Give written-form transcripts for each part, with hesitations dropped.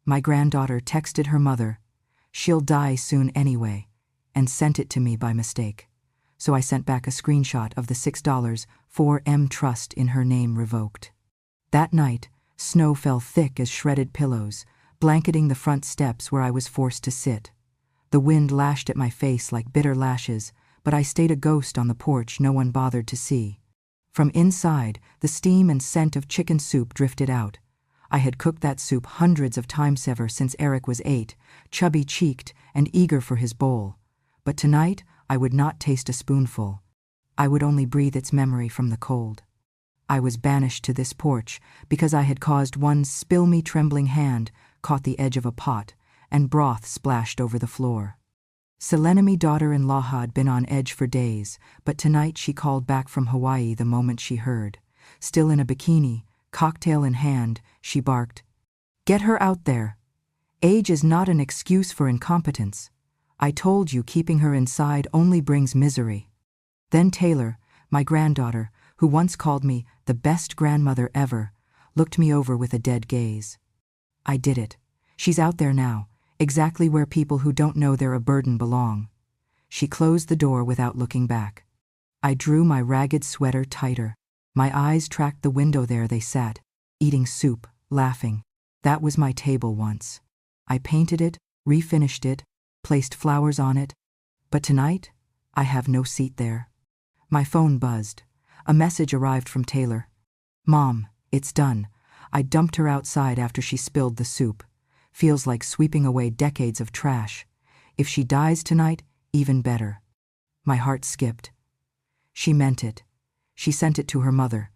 My granddaughter texted her mother, "She'll die soon anyway," and sent it to me by mistake. So I sent back a screenshot of the $6 4M trust in her name revoked. That night, snow fell thick as shredded pillows, blanketing the front steps where I was forced to sit. The wind lashed at my face like bitter lashes, but I stayed a ghost on the porch no one bothered to see. From inside, the steam and scent of chicken soup drifted out. I had cooked that soup hundreds of times ever since Eric was 8, chubby-cheeked and eager for his bowl. But tonight, I would not taste a spoonful. I would only breathe its memory from the cold. I was banished to this porch because I had caused one spill-me trembling hand caught the edge of a pot, and broth splashed over the floor. Selenemy daughter-in-law had been on edge for days, but tonight she called back from Hawaii the moment she heard. Still in a bikini, cocktail in hand, she barked, "Get her out there. Age is not an excuse for incompetence. I told you keeping her inside only brings misery." Then Taylor, my granddaughter, who once called me the best grandmother ever, looked me over with a dead gaze. I did it. She's out there now, exactly where people who don't know they're a burden belong. She closed the door without looking back. I drew my ragged sweater tighter. My eyes tracked the window. There they sat, eating soup, laughing. That was my table once. I painted it, refinished it, placed flowers on it. But tonight, I have no seat there. My phone buzzed. A message arrived from Taylor. "Mom, it's done. I dumped her outside after she spilled the soup. Feels like sweeping away decades of trash. If she dies tonight, even better." My heart skipped. She meant it. She sent it to her mother.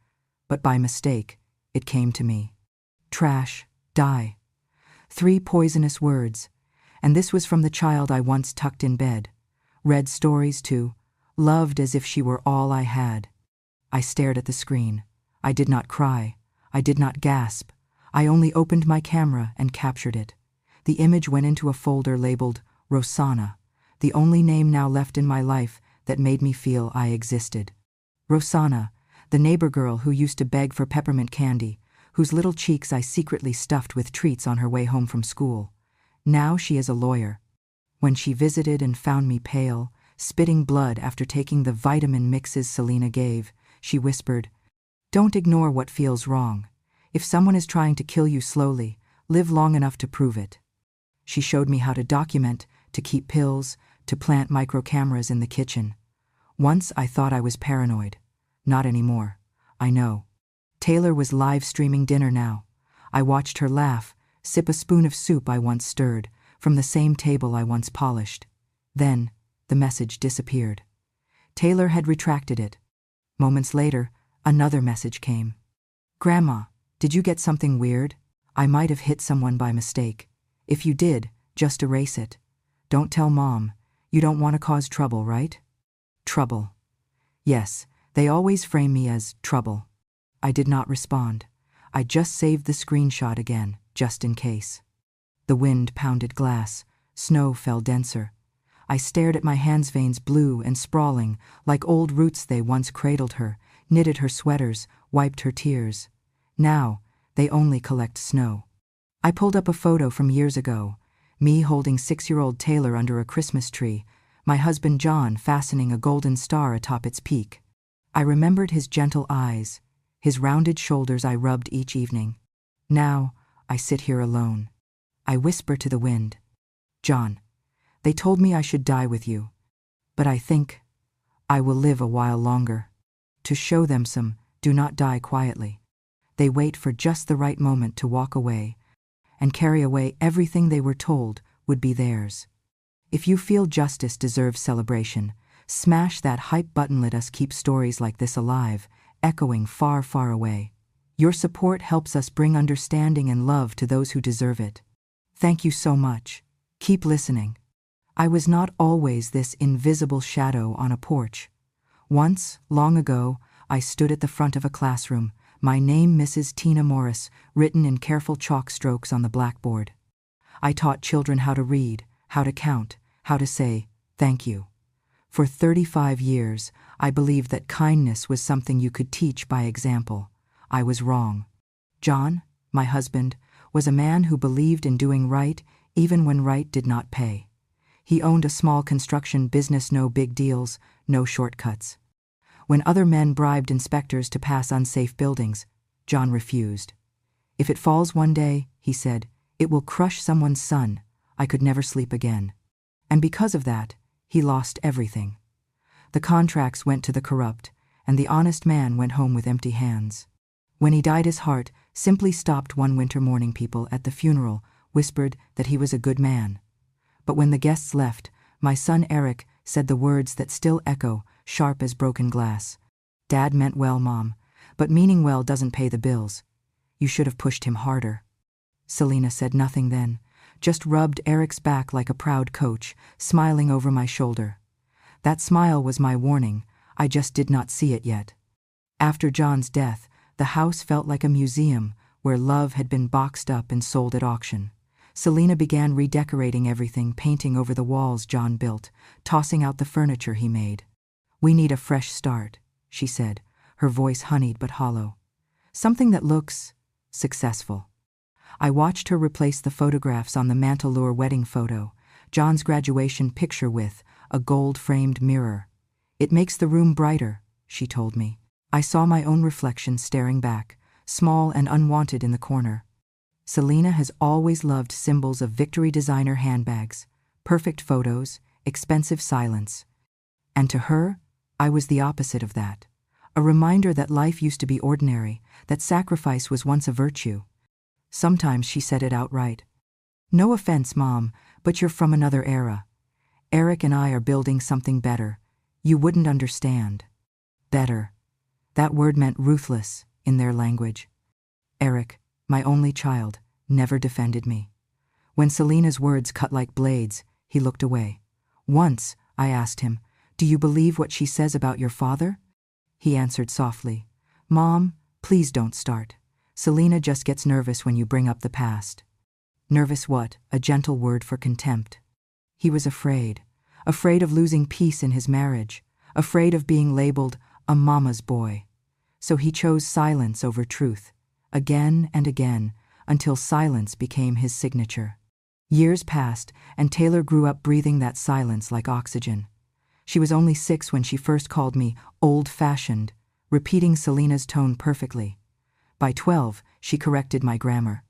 But by mistake, it came to me. Trash, die. 3 poisonous words. And this was from the child I once tucked in bed. Read stories to, loved as if she were all I had. I stared at the screen. I did not cry. I did not gasp. I only opened my camera and captured it. The image went into a folder labeled Rosanna, the only name now left in my life that made me feel I existed. Rosanna, the neighbor girl who used to beg for peppermint candy, whose little cheeks I secretly stuffed with treats on her way home from school. Now she is a lawyer. When she visited and found me pale, spitting blood after taking the vitamin mixes Selena gave, she whispered, "Don't ignore what feels wrong. If someone is trying to kill you slowly, live long enough to prove it." She showed me how to document, to keep pills, to plant micro cameras in the kitchen. Once I thought I was paranoid. Not anymore. I know. Taylor was live streaming dinner now. I watched her laugh, sip a spoon of soup I once stirred, from the same table I once polished. Then, the message disappeared. Taylor had retracted it. Moments later, another message came. "Grandma, did you get something weird? I might have hit someone by mistake. If you did, just erase it. Don't tell Mom. You don't want to cause trouble, right?" Trouble. Yes, they always frame me as trouble. I did not respond. I just saved the screenshot again, just in case. The wind pounded glass. Snow fell denser. I stared at my hands, veins blue and sprawling, like old roots. They once cradled her, knitted her sweaters, wiped her tears. Now, they only collect snow. I pulled up a photo from years ago, me holding 6-year-old Taylor under a Christmas tree, my husband John fastening a golden star atop its peak. I remembered his gentle eyes, his rounded shoulders I rubbed each evening. Now, I sit here alone. I whisper to the wind, "John, they told me I should die with you, but I think I will live a while longer. To show them some, do not die quietly. They wait for just the right moment to walk away and carry away everything they were told would be theirs. If you feel justice deserves celebration, smash that hype button. Let us keep stories like this alive, echoing far, far away. Your support helps us bring understanding and love to those who deserve it. Thank you so much. Keep listening." I was not always this invisible shadow on a porch. Once, long ago, I stood at the front of a classroom, my name Mrs. Tina Morris, written in careful chalk strokes on the blackboard. I taught children how to read, how to count, how to say, "Thank you." For 35 years, I believed that kindness was something you could teach by example. I was wrong. John, my husband, was a man who believed in doing right even when right did not pay. He owned a small construction business, no big deals, no shortcuts. When other men bribed inspectors to pass unsafe buildings, John refused. "If it falls one day," he said, "it will crush someone's son. I could never sleep again." And because of that, he lost everything. The contracts went to the corrupt, and the honest man went home with empty hands. When he died, his heart simply stopped one winter morning. People at the funeral whispered that he was a good man. But when the guests left, my son Eric said the words that still echo, sharp as broken glass. "Dad meant well, Mom, but meaning well doesn't pay the bills. You should have pushed him harder." Selena said nothing then, just rubbed Eric's back like a proud coach, smiling over my shoulder. That smile was my warning. I just did not see it yet. After John's death, the house felt like a museum where love had been boxed up and sold at auction. Selena began redecorating everything, painting over the walls John built, tossing out the furniture he made. "We need a fresh start," she said, her voice honeyed but hollow. "Something that looks successful." I watched her replace the photographs on the mantel, our wedding photo, John's graduation picture with a gold-framed mirror. "It makes the room brighter," she told me. I saw my own reflection staring back, small and unwanted in the corner. Selena has always loved symbols of victory, designer handbags, perfect photos, expensive silence. And to her, I was the opposite of that. A reminder that life used to be ordinary, that sacrifice was once a virtue. Sometimes she said it outright. "No offense, Mom, but you're from another era. Eric and I are building something better. You wouldn't understand." Better. That word meant ruthless in their language. Eric, my only child, never defended me. When Selena's words cut like blades, he looked away. Once, I asked him, "Do you believe what she says about your father?" He answered softly, "Mom, please don't start. Selena just gets nervous when you bring up the past." Nervous what? A gentle word for contempt. He was afraid of losing peace in his marriage, afraid of being labeled a mama's boy. So he chose silence over truth, again and again, until silence became his signature. Years passed, and Taylor grew up breathing that silence like oxygen. She was only 6 when she first called me old-fashioned, repeating Selena's tone perfectly. By 12, she corrected my grammar.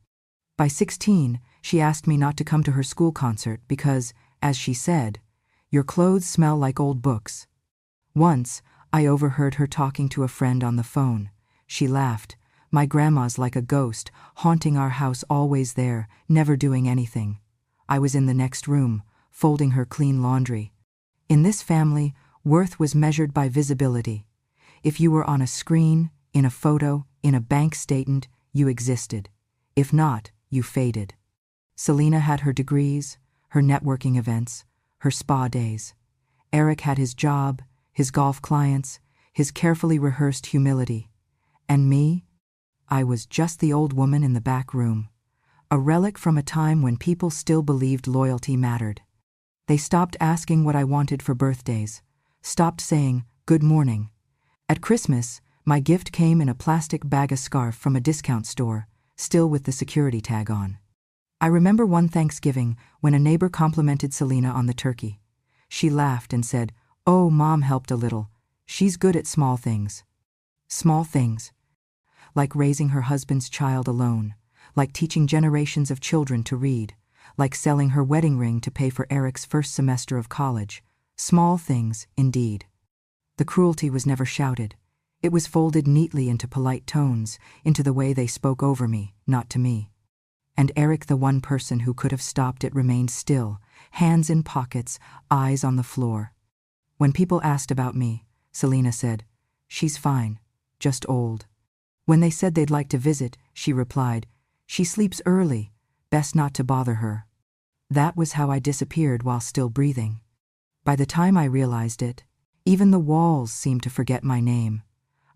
By 16, she asked me not to come to her school concert because, as she said, "Your clothes smell like old books." Once, I overheard her talking to a friend on the phone. She laughed. "My grandma's like a ghost, haunting our house, always there, never doing anything." I was in the next room, folding her clean laundry. In this family, worth was measured by visibility. If you were on a screen, in a photo, in a bank statement, you existed. If not, you faded. Selena had her degrees, her networking events, her spa days. Eric had his job, his golf clients, his carefully rehearsed humility. And me? I was just the old woman in the back room, a relic from a time when people still believed loyalty mattered. They stopped asking what I wanted for birthdays, stopped saying, "Good morning." At Christmas, my gift came in a plastic bag, a scarf from a discount store, still with the security tag on. I remember one Thanksgiving when a neighbor complimented Selena on the turkey. She laughed and said, "Oh, Mom helped a little. She's good at small things." Small things. Like raising her husband's child alone, like teaching generations of children to read, like selling her wedding ring to pay for Eric's first semester of college. Small things, indeed. The cruelty was never shouted. It was folded neatly into polite tones, into the way they spoke over me, not to me. And Eric, the one person who could have stopped it, remained still, hands in pockets, eyes on the floor. When people asked about me, Selena said, "She's fine, just old." When they said they'd like to visit, she replied, "She sleeps early, best not to bother her." That was how I disappeared while still breathing. By the time I realized it, even the walls seemed to forget my name.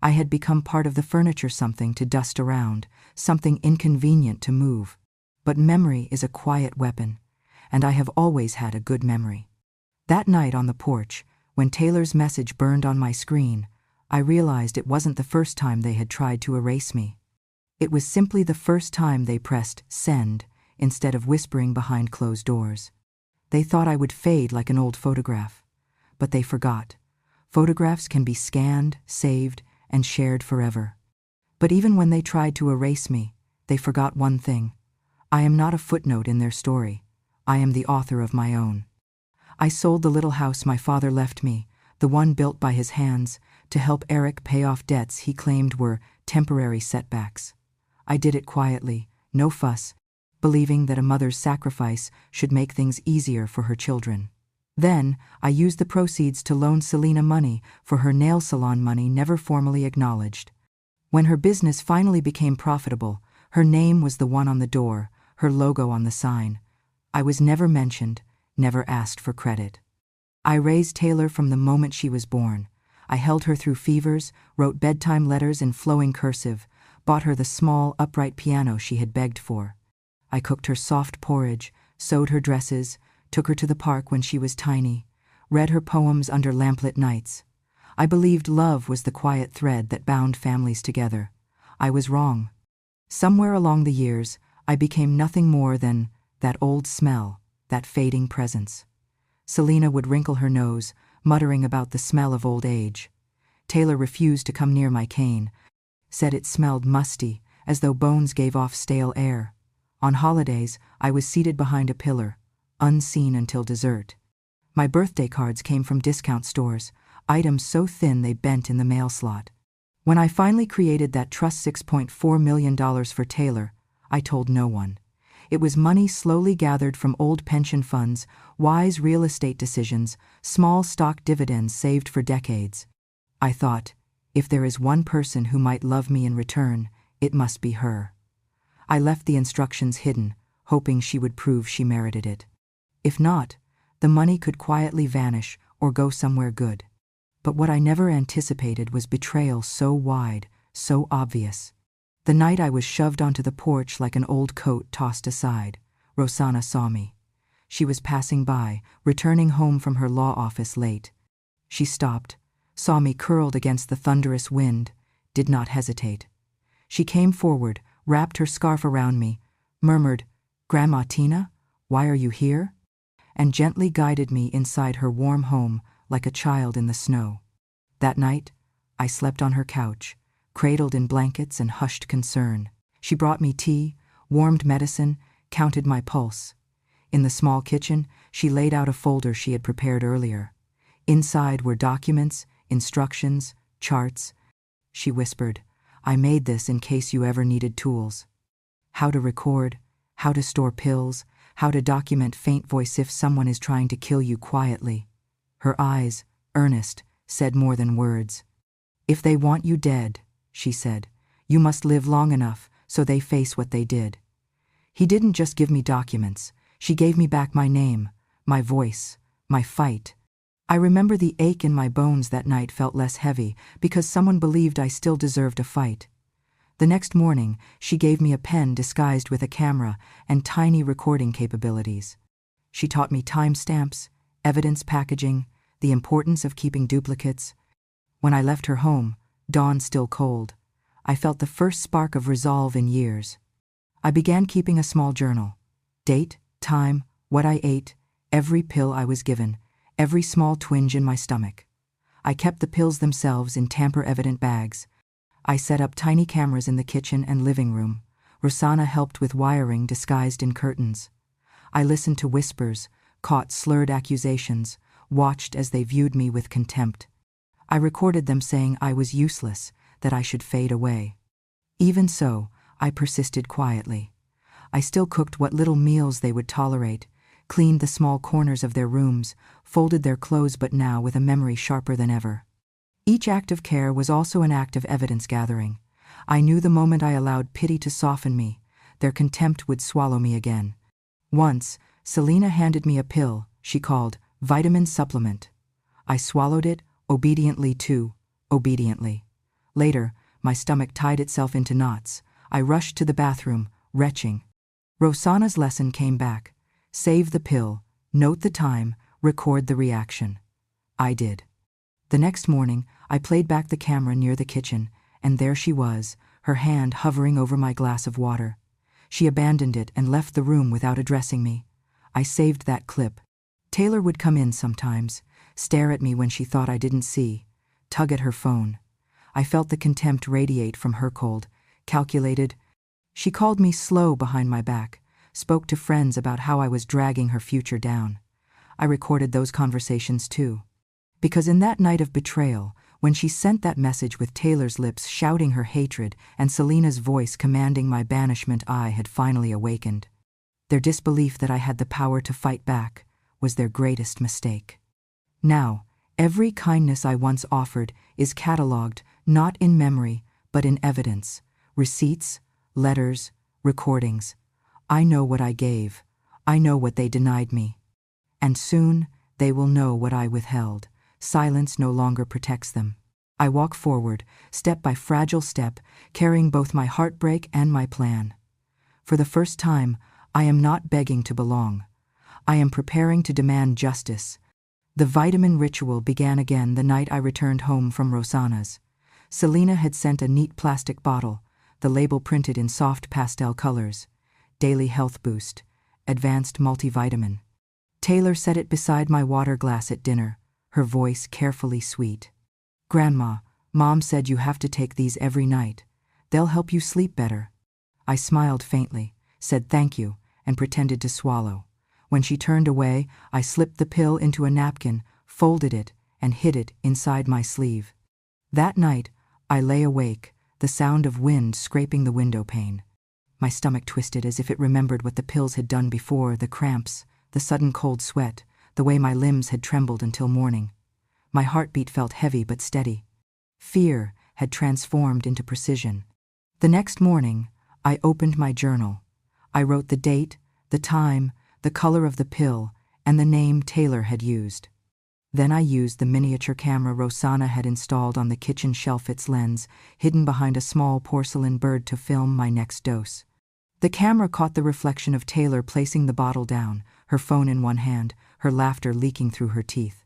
I had become part of the furniture, something to dust around, something inconvenient to move. But memory is a quiet weapon, and I have always had a good memory. That night on the porch, when Taylor's message burned on my screen, I realized it wasn't the first time they had tried to erase me. It was simply the first time they pressed send instead of whispering behind closed doors. They thought I would fade like an old photograph. But they forgot. Photographs can be scanned, saved, and shared forever. But even when they tried to erase me, they forgot one thing. I am not a footnote in their story. I am the author of my own. I sold the little house my father left me, the one built by his hands, to help Eric pay off debts he claimed were temporary setbacks. I did it quietly, no fuss, believing that a mother's sacrifice should make things easier for her children. Then, I used the proceeds to loan Selena money for her nail salon money never formally acknowledged. When her business finally became profitable, her name was the one on the door, her logo on the sign. I was never mentioned, never asked for credit. I raised Taylor from the moment she was born. I held her through fevers, wrote bedtime letters in flowing cursive, bought her the small, upright piano she had begged for. I cooked her soft porridge, sewed her dresses, took her to the park when she was tiny, read her poems under lamplit nights. I believed love was the quiet thread that bound families together. I was wrong. Somewhere along the years, I became nothing more than that old smell, that fading presence. Selena would wrinkle her nose, muttering about the smell of old age. Taylor refused to come near my cane, said it smelled musty, as though bones gave off stale air. On holidays, I was seated behind a pillar, unseen until dessert. My birthday cards came from discount stores, items so thin they bent in the mail slot. When I finally created that trust $6.4 million for Taylor, I told no one. It was money slowly gathered from old pension funds, wise real estate decisions, small stock dividends saved for decades. I thought, if there is one person who might love me in return, it must be her. I left the instructions hidden, hoping she would prove she merited it. If not, the money could quietly vanish or go somewhere good. But what I never anticipated was betrayal so wide, so obvious. The night I was shoved onto the porch like an old coat tossed aside, Rosanna saw me. She was passing by, returning home from her law office late. She stopped, saw me curled against the thunderous wind, did not hesitate. She came forward, wrapped her scarf around me, murmured, "Grandma Tina, why are you here?" and gently guided me inside her warm home like a child in the snow. That night, I slept on her couch, cradled in blankets and hushed concern. She brought me tea, warmed medicine, counted my pulse. In the small kitchen, she laid out a folder she had prepared earlier. Inside were documents, instructions, charts. She whispered, "I made this in case you ever needed tools. How to record, how to store pills, how to document faint voice if someone is trying to kill you quietly." Her eyes, earnest, said more than words. "If they want you dead," she said, "you must live long enough so they face what they did." He didn't just give me documents. She gave me back my name, my voice, my fight. I remember the ache in my bones that night felt less heavy because someone believed I still deserved a fight. The next morning, she gave me a pen disguised with a camera and tiny recording capabilities. She taught me timestamps, evidence packaging, the importance of keeping duplicates. When I left her home, dawn still cold, I felt the first spark of resolve in years. I began keeping a small journal. Date, time, what I ate, every pill I was given, every small twinge in my stomach. I kept the pills themselves in tamper-evident bags. I set up tiny cameras in the kitchen and living room. Rosanna helped with wiring disguised in curtains. I listened to whispers, caught slurred accusations, watched as they viewed me with contempt. I recorded them saying I was useless, that I should fade away. Even so, I persisted quietly. I still cooked what little meals they would tolerate, cleaned the small corners of their rooms, folded their clothes, but now with a memory sharper than ever. Each act of care was also an act of evidence gathering. I knew the moment I allowed pity to soften me, their contempt would swallow me again. Once, Selena handed me a pill she called vitamin supplement. I swallowed it, obediently. Later, my stomach tied itself into knots. I rushed to the bathroom, retching. Rosanna's lesson came back. Save the pill, note the time, record the reaction. I did. The next morning, I played back the camera near the kitchen, and there she was, her hand hovering over my glass of water. She abandoned it and left the room without addressing me. I saved that clip. Taylor would come in sometimes, stare at me when she thought I didn't see, tug at her phone. I felt the contempt radiate from her cold, calculated. She called me slow behind my back, spoke to friends about how I was dragging her future down. I recorded those conversations too. Because in that night of betrayal, when she sent that message with Taylor's lips shouting her hatred and Selena's voice commanding my banishment, I had finally awakened. Their disbelief that I had the power to fight back was their greatest mistake. Now, every kindness I once offered is catalogued not in memory, but in evidence, receipts, letters, recordings. I know what I gave. I know what they denied me. And soon they will know what I withheld. Silence no longer protects them. I walk forward, step by fragile step, carrying both my heartbreak and my plan. For the first time, I am not begging to belong. I am preparing to demand justice. The vitamin ritual began again the night I returned home from Rosanna's. Selena had sent a neat plastic bottle, the label printed in soft pastel colors. Daily Health Boost, Advanced Multivitamin. Taylor set it beside my water glass at dinner, her voice carefully sweet. "Grandma, Mom said you have to take these every night. They'll help you sleep better." I smiled faintly, said thank you, and pretended to swallow. When she turned away, I slipped the pill into a napkin, folded it, and hid it inside my sleeve. That night, I lay awake, the sound of wind scraping the window pane. My stomach twisted as if it remembered what the pills had done before, the cramps, the sudden cold sweat, the way my limbs had trembled until morning. My heartbeat felt heavy but steady. Fear had transformed into precision. The next morning, I opened my journal. I wrote the date, the time, the color of the pill, and the name Taylor had used. Then I used the miniature camera Rosanna had installed on the kitchen shelf, its lens hidden behind a small porcelain bird, to film my next dose. The camera caught the reflection of Taylor placing the bottle down, her phone in one hand, her laughter leaking through her teeth.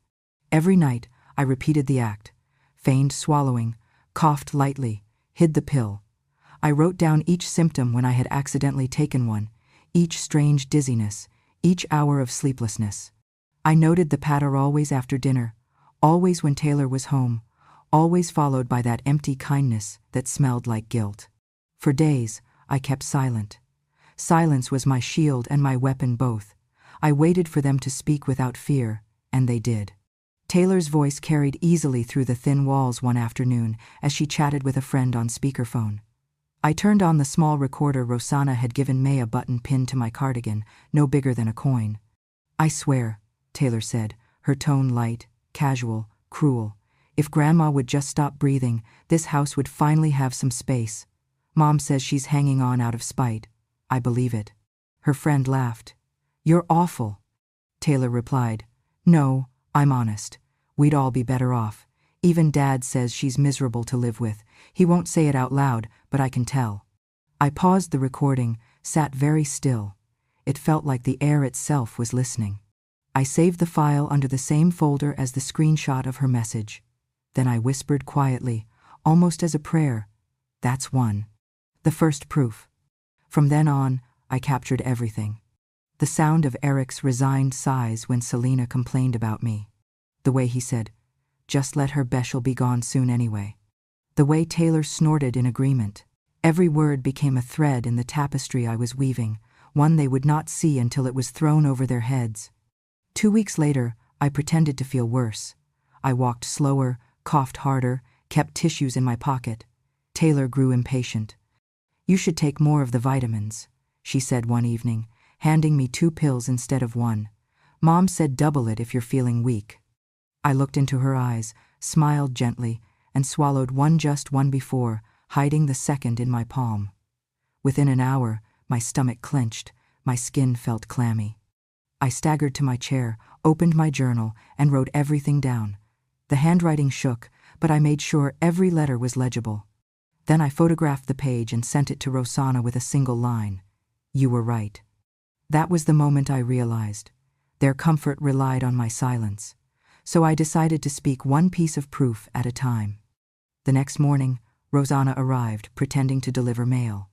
Every night, I repeated the act, feigned swallowing, coughed lightly, hid the pill. I wrote down each symptom when I had accidentally taken one, each strange dizziness, each hour of sleeplessness. I noted the patter always after dinner, always when Taylor was home, always followed by that empty kindness that smelled like guilt. For days, I kept silent. Silence was my shield and my weapon both. I waited for them to speak without fear, and they did. Taylor's voice carried easily through the thin walls one afternoon as she chatted with a friend on speakerphone. I turned on the small recorder Rosanna had given me, a button pinned to my cardigan, no bigger than a coin. "I swear," Taylor said, her tone light, casual, cruel. "If Grandma would just stop breathing, this house would finally have some space. Mom says she's hanging on out of spite. I believe it." Her friend laughed. "You're awful." Taylor replied, "No, I'm honest. We'd all be better off. Even Dad says she's miserable to live with. He won't say it out loud, but I can tell." I paused the recording, sat very still. It felt like the air itself was listening. I saved the file under the same folder as the screenshot of her message. Then I whispered quietly, almost as a prayer, "That's one. The first proof." From then on, I captured everything. The sound of Eric's resigned sighs when Selena complained about me. The way he said, "Just let her, Besh'll be gone soon anyway." The way Taylor snorted in agreement. Every word became a thread in the tapestry I was weaving, one they would not see until it was thrown over their heads. 2 weeks later, I pretended to feel worse. I walked slower, coughed harder, kept tissues in my pocket. Taylor grew impatient. "You should take more of the vitamins," she said one evening, handing me 2 pills instead of 1. "Mom said double it if you're feeling weak." I looked into her eyes, smiled gently, and swallowed one, just one before, hiding the second in my palm. Within an hour, my stomach clenched, my skin felt clammy. I staggered to my chair, opened my journal, and wrote everything down. The handwriting shook, but I made sure every letter was legible. Then I photographed the page and sent it to Rosanna with a single line, "You were right." That was the moment I realized. Their comfort relied on my silence. So I decided to speak one piece of proof at a time. The next morning, Rosanna arrived, pretending to deliver mail.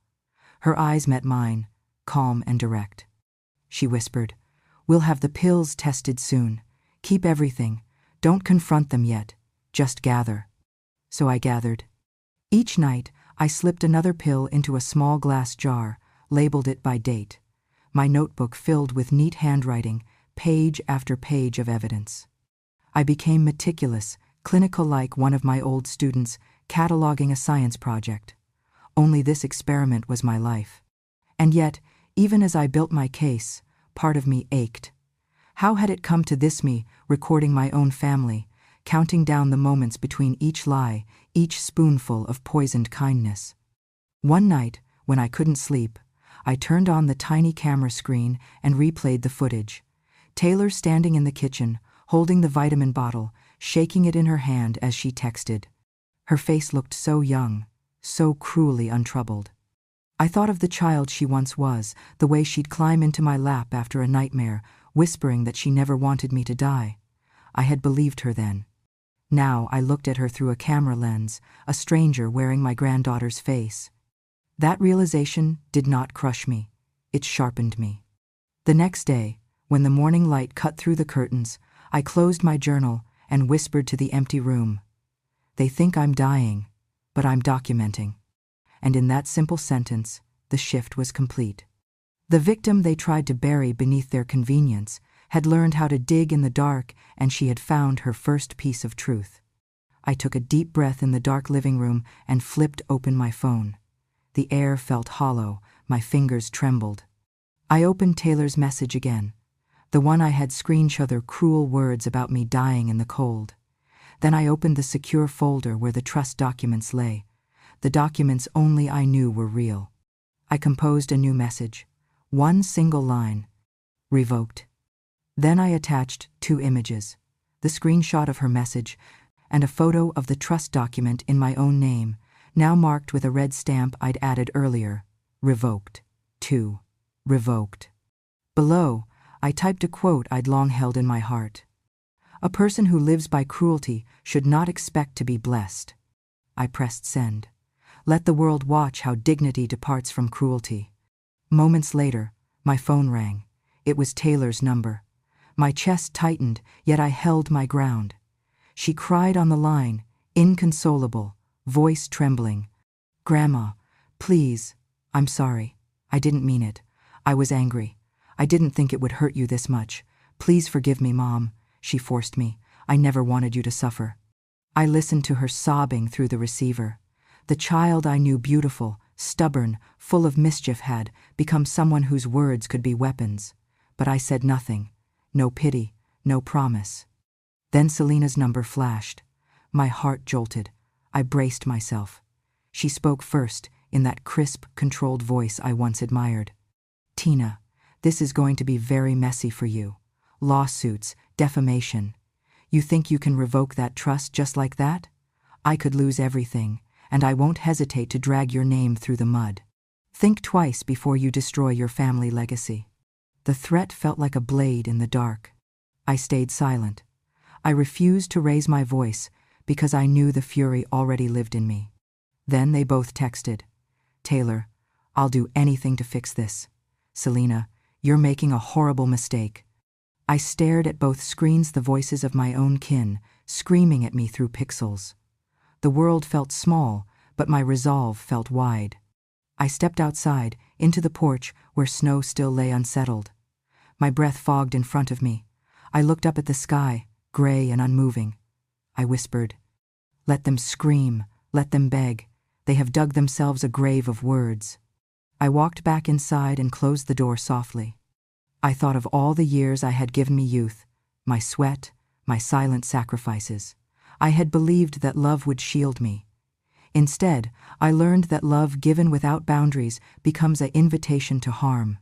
Her eyes met mine, calm and direct. She whispered, "We'll have the pills tested soon. Keep everything. Don't confront them yet. Just gather." So I gathered. Each night, I slipped another pill into a small glass jar, labeled it by date. My notebook filled with neat handwriting, page after page of evidence. I became meticulous, clinical like one of my old students, cataloging a science project. Only this experiment was my life. And yet, even as I built my case, part of me ached. How had it come to this, me, recording my own family, counting down the moments between each lie, each spoonful of poisoned kindness? One night, when I couldn't sleep, I turned on the tiny camera screen and replayed the footage. Taylor standing in the kitchen, holding the vitamin bottle, shaking it in her hand as she texted. Her face looked so young, so cruelly untroubled. I thought of the child she once was, the way she'd climb into my lap after a nightmare, whispering that she never wanted me to die. I had believed her then. Now I looked at her through a camera lens, a stranger wearing my granddaughter's face. That realization did not crush me. It sharpened me. The next day, when the morning light cut through the curtains, I closed my journal and whispered to the empty room. They think I'm dying, but I'm documenting. And in that simple sentence, the shift was complete. The victim they tried to bury beneath their convenience had learned how to dig in the dark, and she had found her first piece of truth. I took a deep breath in the dark living room and flipped open my phone. The air felt hollow, my fingers trembled. I opened Taylor's message again, the one I had screenshot her cruel words about me dying in the cold. Then I opened the secure folder where the trust documents lay, the documents only I knew were real. I composed a new message, one single line, "Revoked." Then I attached 2 images, the screenshot of her message and a photo of the trust document in my own name, now marked with a red stamp I'd added earlier, "Revoked." 2. Revoked. Below, I typed a quote I'd long held in my heart. "A person who lives by cruelty should not expect to be blessed." I pressed send. Let the world watch how dignity departs from cruelty. Moments later, my phone rang. It was Taylor's number. My chest tightened, yet I held my ground. She cried on the line, inconsolable, voice trembling. "Grandma, please, I'm sorry. I didn't mean it. I was angry. I didn't think it would hurt you this much. Please forgive me, Mom," she forced me. "I never wanted you to suffer." I listened to her sobbing through the receiver. The child I knew beautiful, stubborn, full of mischief had become someone whose words could be weapons. But I said nothing. No pity, no promise. Then Selena's number flashed. My heart jolted. I braced myself. She spoke first, in that crisp, controlled voice I once admired. "Tina, this is going to be very messy for you. Lawsuits, defamation. You think you can revoke that trust just like that? I could lose everything, and I won't hesitate to drag your name through the mud. Think twice before you destroy your family legacy." The threat felt like a blade in the dark. I stayed silent. I refused to raise my voice because I knew the fury already lived in me. Then they both texted. "Taylor, I'll do anything to fix this. Selena, you're making a horrible mistake." I stared at both screens, the voices of my own kin, screaming at me through pixels. The world felt small, but my resolve felt wide. I stepped outside, into the porch where snow still lay unsettled. My breath fogged in front of me. I looked up at the sky, gray and unmoving. I whispered, "Let them scream, let them beg. They have dug themselves a grave of words." I walked back inside and closed the door softly. I thought of all the years I had given me youth, my sweat, my silent sacrifices. I had believed that love would shield me. Instead, I learned that love given without boundaries becomes an invitation to harm.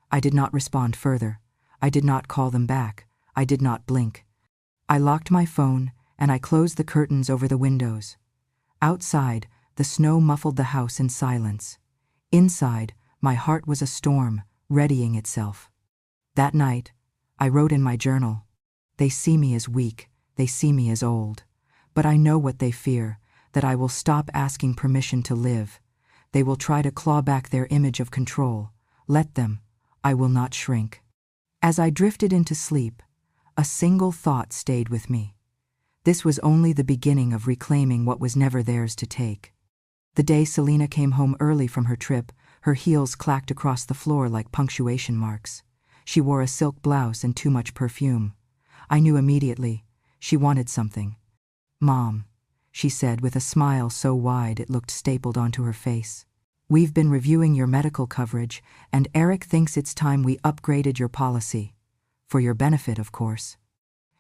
I did not respond further. I did not call them back. I did not blink. I locked my phone and I closed the curtains over the windows. Outside, the snow muffled the house in silence. Inside, my heart was a storm, readying itself. That night, I wrote in my journal, "They see me as weak, they see me as old. But I know what they fear, that I will stop asking permission to live. They will try to claw back their image of control. Let them. I will not shrink. As I drifted into sleep, a single thought stayed with me. This was only the beginning of reclaiming what was never theirs to take. The day Selena came home early from her trip, her heels clacked across the floor like punctuation marks. She wore a silk blouse and too much perfume. I knew immediately. She wanted something. "Mom," she said with a smile so wide it looked stapled onto her face. "We've been reviewing your medical coverage, and Eric thinks it's time we upgraded your policy. For your benefit, of course."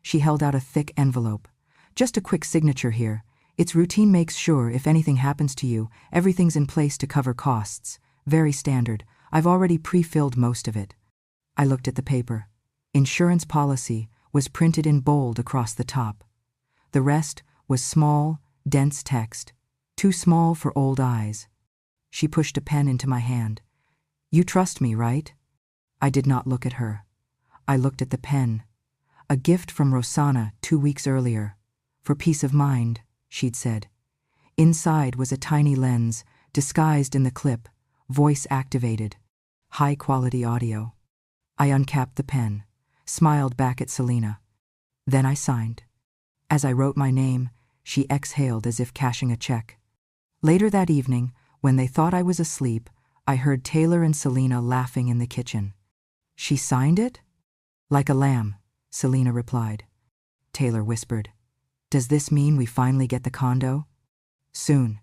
She held out a thick envelope. "Just a quick signature here. It's routine, makes sure if anything happens to you, everything's in place to cover costs. Very standard. I've already pre-filled most of it." I looked at the paper. Insurance policy was printed in bold across the top. The rest was small, dense text, too small for old eyes. She pushed a pen into my hand. "You trust me, right?" I did not look at her. I looked at the pen. A gift from Rosanna 2 weeks earlier. "For peace of mind," she'd said. Inside was a tiny lens, disguised in the clip, voice activated. High-quality audio. I uncapped the pen, smiled back at Selena. Then I signed. As I wrote my name, she exhaled as if cashing a check. Later that evening, when they thought I was asleep, I heard Taylor and Selena laughing in the kitchen. "She signed it?" "Like a lamb," Selena replied. Taylor whispered, "Does this mean we finally get the condo?" "Soon.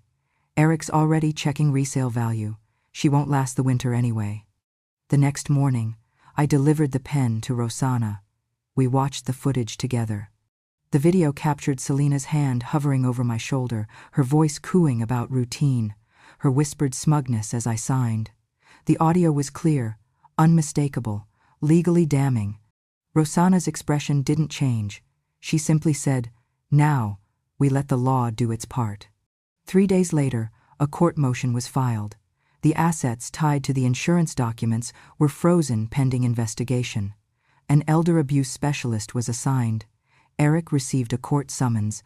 Eric's already checking resale value. She won't last the winter anyway." The next morning, I delivered the pen to Rosanna. We watched the footage together. The video captured Selena's hand hovering over my shoulder, her voice cooing about routine, her whispered smugness as I signed. The audio was clear, unmistakable, legally damning. Rosanna's expression didn't change. She simply said, "Now, we let the law do its part." 3 days later, a court motion was filed. The assets tied to the insurance documents were frozen pending investigation. An elder abuse specialist was assigned. Eric received a court summons.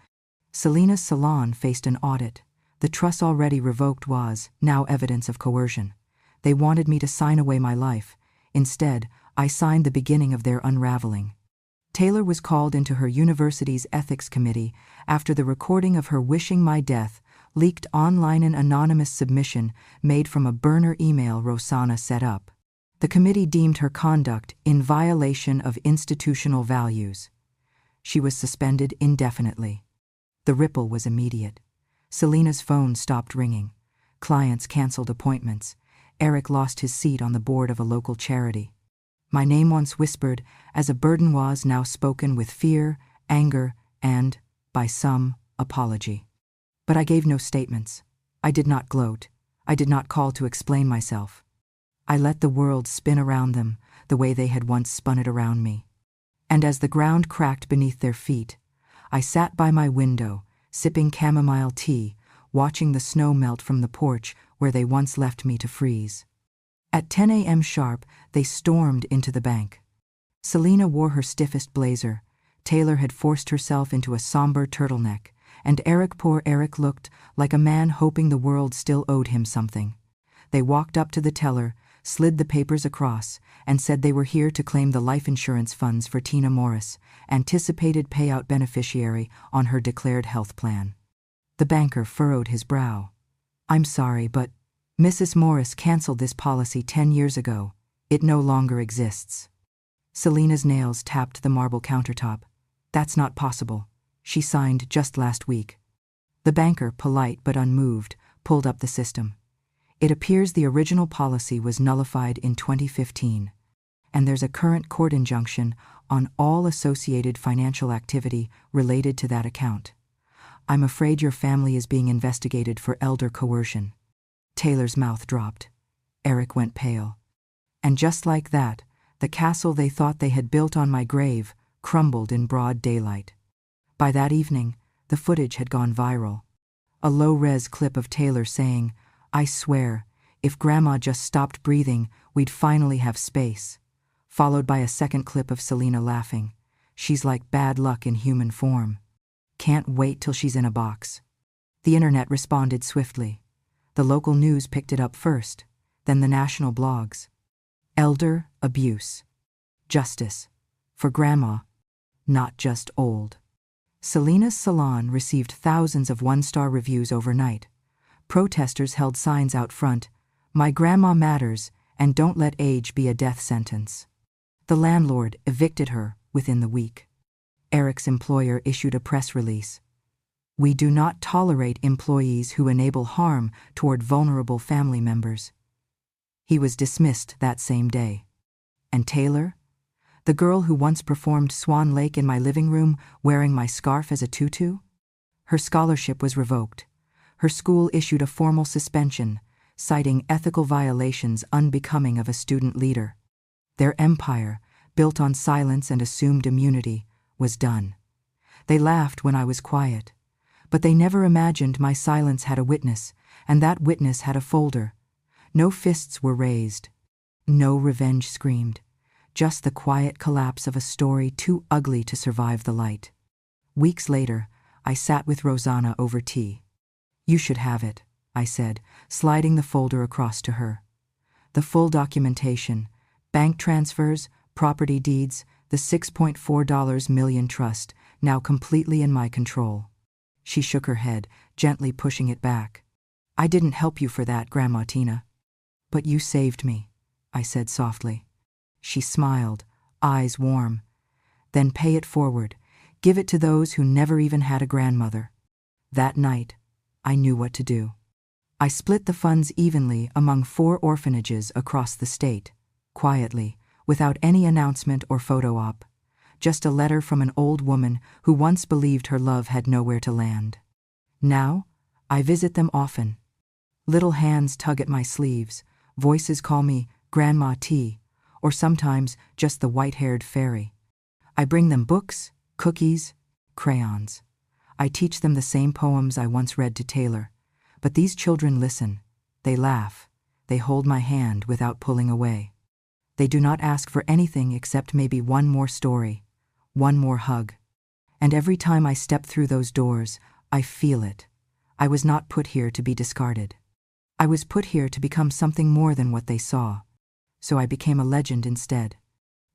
Selena's salon faced an audit. The trust already revoked was now evidence of coercion. They wanted me to sign away my life. Instead, I signed the beginning of their unraveling. Taylor was called into her university's ethics committee after the recording of her wishing my death leaked online, an anonymous submission made from a burner email Rosanna set up. The committee deemed her conduct in violation of institutional values. She was suspended indefinitely. The ripple was immediate. Selena's phone stopped ringing. Clients canceled appointments. Eric lost his seat on the board of a local charity. My name, once whispered as a burden, was now spoken with fear, anger, and, by some, apology. But I gave no statements. I did not gloat. I did not call to explain myself. I let the world spin around them the way they had once spun it around me. And as the ground cracked beneath their feet, I sat by my window, sipping chamomile tea, watching the snow melt from the porch where they once left me to freeze. At 10 a.m. sharp, they stormed into the bank. Selena wore her stiffest blazer. Taylor had forced herself into a somber turtleneck, and poor Eric looked like a man hoping the world still owed him something. They walked up to the teller, slid the papers across, and said they were here to claim the life insurance funds for Tina Morris, anticipated payout beneficiary on her declared health plan. The banker furrowed his brow. "I'm sorry, but Mrs. Morris canceled this policy 10 years ago. It no longer exists." Selena's nails tapped the marble countertop. "That's not possible. She signed just last week." The banker, polite but unmoved, pulled up the system. "It appears the original policy was nullified in 2015, and there's a current court injunction on all associated financial activity related to that account. I'm afraid your family is being investigated for elder coercion." Taylor's mouth dropped. Eric went pale. And just like that, the castle they thought they had built on my grave crumbled in broad daylight. By that evening, the footage had gone viral. A low-res clip of Taylor saying, "I swear, if Grandma just stopped breathing, we'd finally have space," followed by a second clip of Selena laughing. "She's like bad luck in human form. Can't wait till she's in a box." The internet responded swiftly. The local news picked it up first, then the national blogs. Elder abuse. Justice. For Grandma. Not just old. Selena's salon received thousands of one-star reviews overnight. Protesters held signs out front, "My grandma matters, and don't let age be a death sentence." The landlord evicted her within the week. Eric's employer issued a press release. "We do not tolerate employees who enable harm toward vulnerable family members." He was dismissed that same day. And Taylor? The girl who once performed Swan Lake in my living room wearing my scarf as a tutu? Her scholarship was revoked. Her school issued a formal suspension, citing ethical violations unbecoming of a student leader. Their empire, built on silence and assumed immunity, was done. They laughed when I was quiet, but they never imagined my silence had a witness, and that witness had a folder. No fists were raised. No revenge screamed. Just the quiet collapse of a story too ugly to survive the light. Weeks later, I sat with Rosanna over tea. "You should have it," I said, sliding the folder across to her. The full documentation, bank transfers, property deeds, the $6.4 million trust, now completely in my control. She shook her head, gently pushing it back. "I didn't help you for that, Grandma Tina." "But you saved me," I said softly. She smiled, eyes warm. "Then pay it forward. Give it to those who never even had a grandmother." That night, I knew what to do. I split the funds evenly among 4 orphanages across the state, quietly, without any announcement or photo op. Just a letter from an old woman who once believed her love had nowhere to land. Now, I visit them often. Little hands tug at my sleeves, voices call me Grandma T, or sometimes just the white-haired fairy. I bring them books, cookies, crayons. I teach them the same poems I once read to Taylor. But these children listen. They laugh. They hold my hand without pulling away. They do not ask for anything except maybe one more story, one more hug. And every time I step through those doors, I feel it. I was not put here to be discarded. I was put here to become something more than what they saw. So I became a legend instead.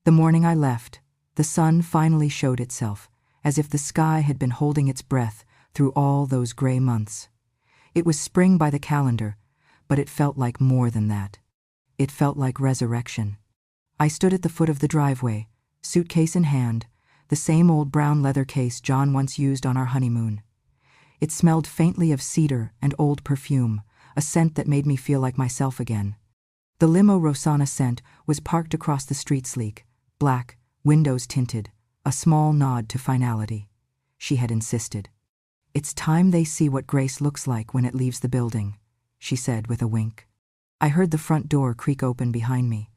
The morning I left, the sun finally showed itself, as if the sky had been holding its breath through all those gray months. It was spring by the calendar, but it felt like more than that. It felt like resurrection. I stood at the foot of the driveway, suitcase in hand, the same old brown leather case John once used on our honeymoon. It smelled faintly of cedar and old perfume, a scent that made me feel like myself again. The limo Rosanna sent was parked across the street, sleek, black, windows tinted, a small nod to finality. She had insisted. "It's time they see what grace looks like when it leaves the building," she said with a wink. I heard the front door creak open behind me.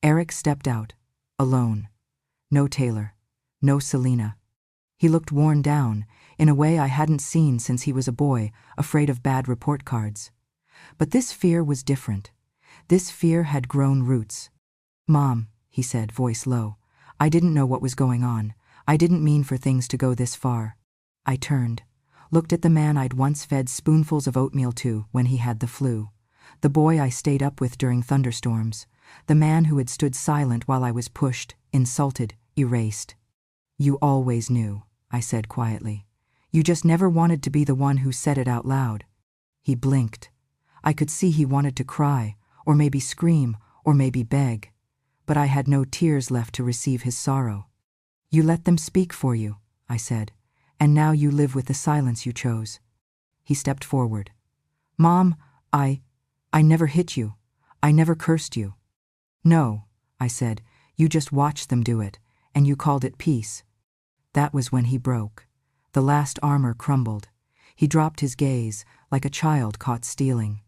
Eric stepped out, alone. No Taylor, no Selena. He looked worn down, in a way I hadn't seen since he was a boy, afraid of bad report cards. But this fear was different. This fear had grown roots. "Mom," he said, voice low, "I didn't know what was going on. I didn't mean for things to go this far." I turned, looked at the man I'd once fed spoonfuls of oatmeal to when he had the flu, the boy I stayed up with during thunderstorms, the man who had stood silent while I was pushed, insulted, erased. "You always knew," I said quietly. "You just never wanted to be the one who said it out loud." He blinked. I could see he wanted to cry, or maybe scream, or maybe beg. But I had no tears left to receive his sorrow. "You let them speak for you," I said, "and now you live with the silence you chose." He stepped forward. "Mom, I never hit you. I never cursed you." "No," I said, "you just watched them do it, and you called it peace." That was when he broke. The last armor crumbled. He dropped his gaze, like a child caught stealing.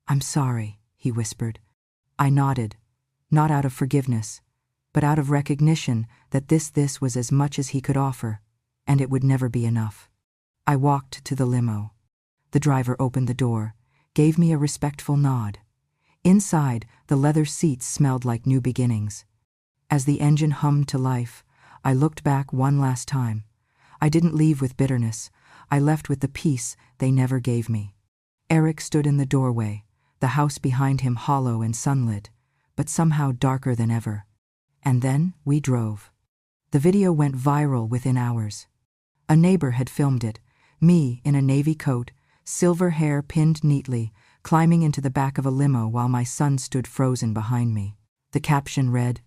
"I'm sorry," he whispered. I nodded, not out of forgiveness, but out of recognition that this was as much as he could offer, and it would never be enough. I walked to the limo. The driver opened the door, gave me a respectful nod. Inside, the leather seats smelled like new beginnings. As the engine hummed to life, I looked back one last time. I didn't leave with bitterness. I left with the peace they never gave me. Eric stood in the doorway, the house behind him hollow and sunlit, but somehow darker than ever. And then we drove. The video went viral within hours. A neighbor had filmed it, me in a navy coat, silver hair pinned neatly, climbing into the back of a limo while my son stood frozen behind me. The caption read,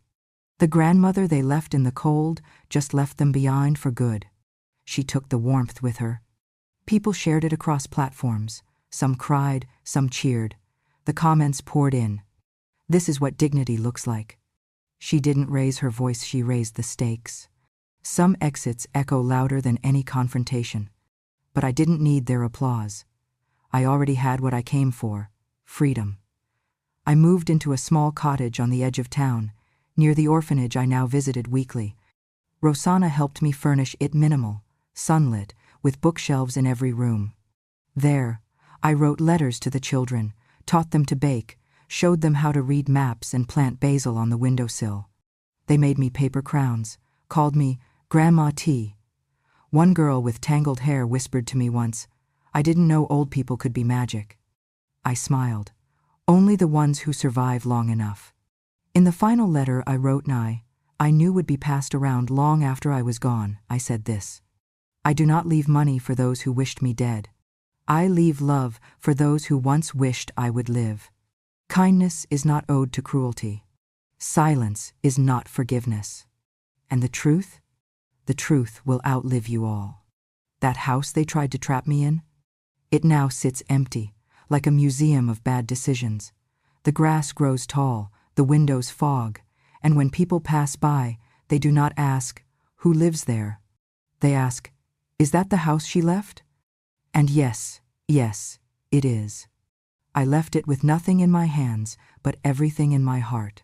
"The grandmother they left in the cold just left them behind for good. She took the warmth with her." People shared it across platforms. Some cried, some cheered. The comments poured in. "This is what dignity looks like." "She didn't raise her voice, she raised the stakes." Some exits echo louder than any confrontation. But I didn't need their applause. I already had what I came for: freedom. I moved into a small cottage on the edge of town, near the orphanage I now visited weekly. Rosanna helped me furnish it minimal, sunlit, with bookshelves in every room. There, I wrote letters to the children, taught them to bake, showed them how to read maps and plant basil on the windowsill. They made me paper crowns, called me Grandma T. One girl with tangled hair whispered to me once, "I didn't know old people could be magic." I smiled. Only the ones who survive long enough. In the final letter I wrote I knew would be passed around long after I was gone, I said this: "I do not leave money for those who wished me dead. I leave love for those who once wished I would live. Kindness is not owed to cruelty. Silence is not forgiveness. And the truth? The truth will outlive you all." That house they tried to trap me in? It now sits empty, like a museum of bad decisions. The grass grows tall, the windows fog, and when people pass by, they do not ask, "Who lives there?" They ask, "Is that the house she left?" And yes, it is. I left it with nothing in my hands, but everything in my heart.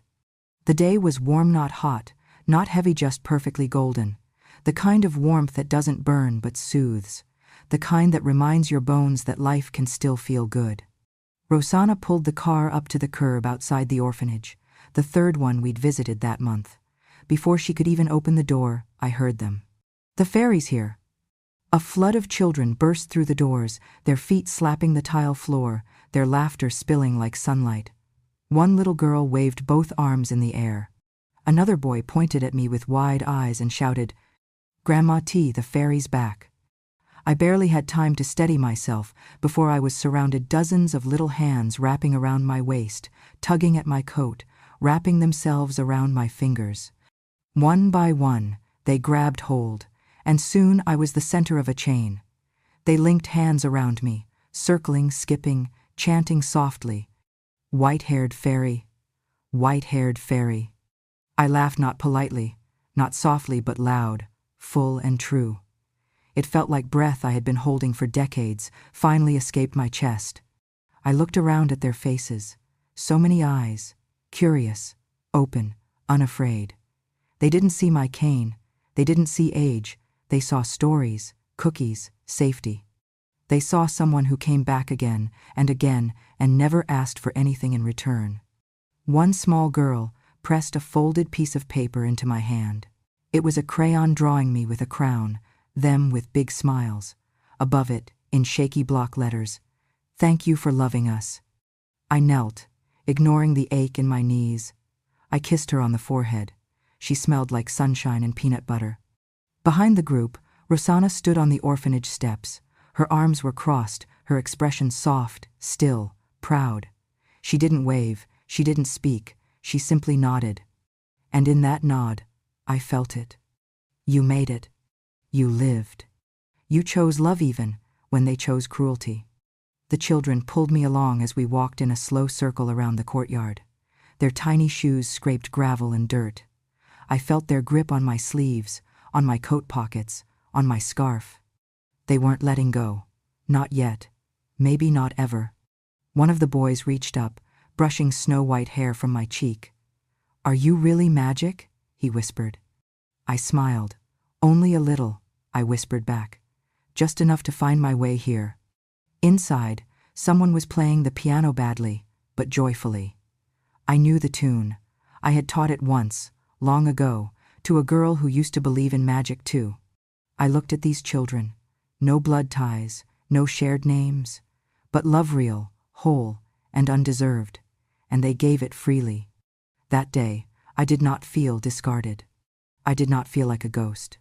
The day was warm, not hot, not heavy, just perfectly golden. The kind of warmth that doesn't burn but soothes. The kind that reminds your bones that life can still feel good. Rosanna pulled the car up to the curb outside the orphanage, the third one we'd visited that month. Before she could even open the door, I heard them. "The fairy's here." A flood of children burst through the doors, their feet slapping the tile floor, their laughter spilling like sunlight. One little girl waved both arms in the air. Another boy pointed at me with wide eyes and shouted, "Grandma T, the fairy's back." I barely had time to steady myself before I was surrounded dozens of little hands wrapping around my waist, tugging at my coat, wrapping themselves around my fingers. One by one, they grabbed hold, and soon I was the center of a chain. They linked hands around me, circling, skipping, chanting softly, "White-haired fairy, white-haired fairy." I laughed, not politely, not softly, but loud, full and true. It felt like breath I had been holding for decades finally escaped my chest. I looked around at their faces, so many eyes, curious, open, unafraid. They didn't see my cane, they didn't see age, they saw stories, cookies, safety. They saw someone who came back again and never asked for anything in return. One small girl pressed a folded piece of paper into my hand. It was a crayon drawing me with a crown, them with big smiles. Above it, in shaky block letters, "Thank you for loving us." I knelt, ignoring the ache in my knees. I kissed her on the forehead. She smelled like sunshine and peanut butter. Behind the group, Rosanna stood on the orphanage steps. Her arms were crossed, her expression soft, still, proud. She didn't wave, she didn't speak, she simply nodded. And in that nod, I felt it. You made it. You lived. You chose love even when they chose cruelty. The children pulled me along as we walked in a slow circle around the courtyard. Their tiny shoes scraped gravel and dirt. I felt their grip on my sleeves, on my coat pockets, on my scarf. They weren't letting go. Not yet. Maybe not ever. One of the boys reached up, brushing snow-white hair from my cheek. "Are you really magic?" he whispered. I smiled. "Only a little," I whispered back. "Just enough to find my way here." Inside, someone was playing the piano badly, but joyfully. I knew the tune. I had taught it once, long ago, to a girl who used to believe in magic too. I looked at these children, No blood ties, no shared names, but love real, whole, and undeserved, and they gave it freely. That day, I did not feel discarded. I did not feel like a ghost.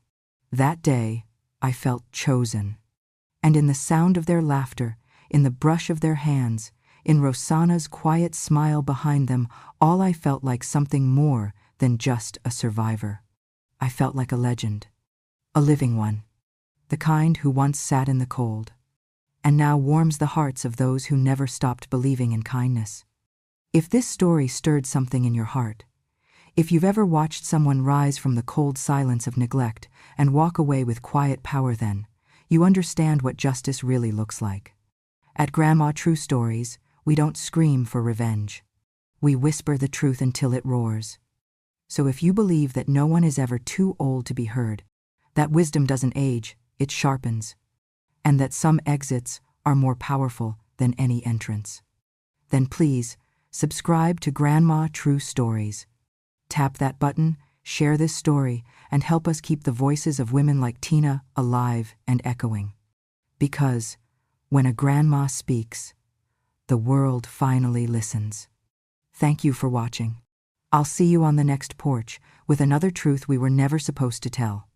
That day, I felt chosen. And in the sound of their laughter, in the brush of their hands, in Rosanna's quiet smile behind them, all I felt like something more than just a survivor. I felt like a legend, a living one, the kind who once sat in the cold, and now warms the hearts of those who never stopped believing in kindness. If this story stirred something in your heart, if you've ever watched someone rise from the cold silence of neglect and walk away with quiet power, then you understand what justice really looks like. At Grandma True Stories, we don't scream for revenge. We whisper the truth until it roars. So if you believe that no one is ever too old to be heard, that wisdom doesn't age, it sharpens, and that some exits are more powerful than any entrance, then please subscribe to Grandma True Stories. Tap that button, share this story, and help us keep the voices of women like Tina alive and echoing. Because when a grandma speaks, the world finally listens. Thank you for watching. I'll see you on the next porch with another truth we were never supposed to tell.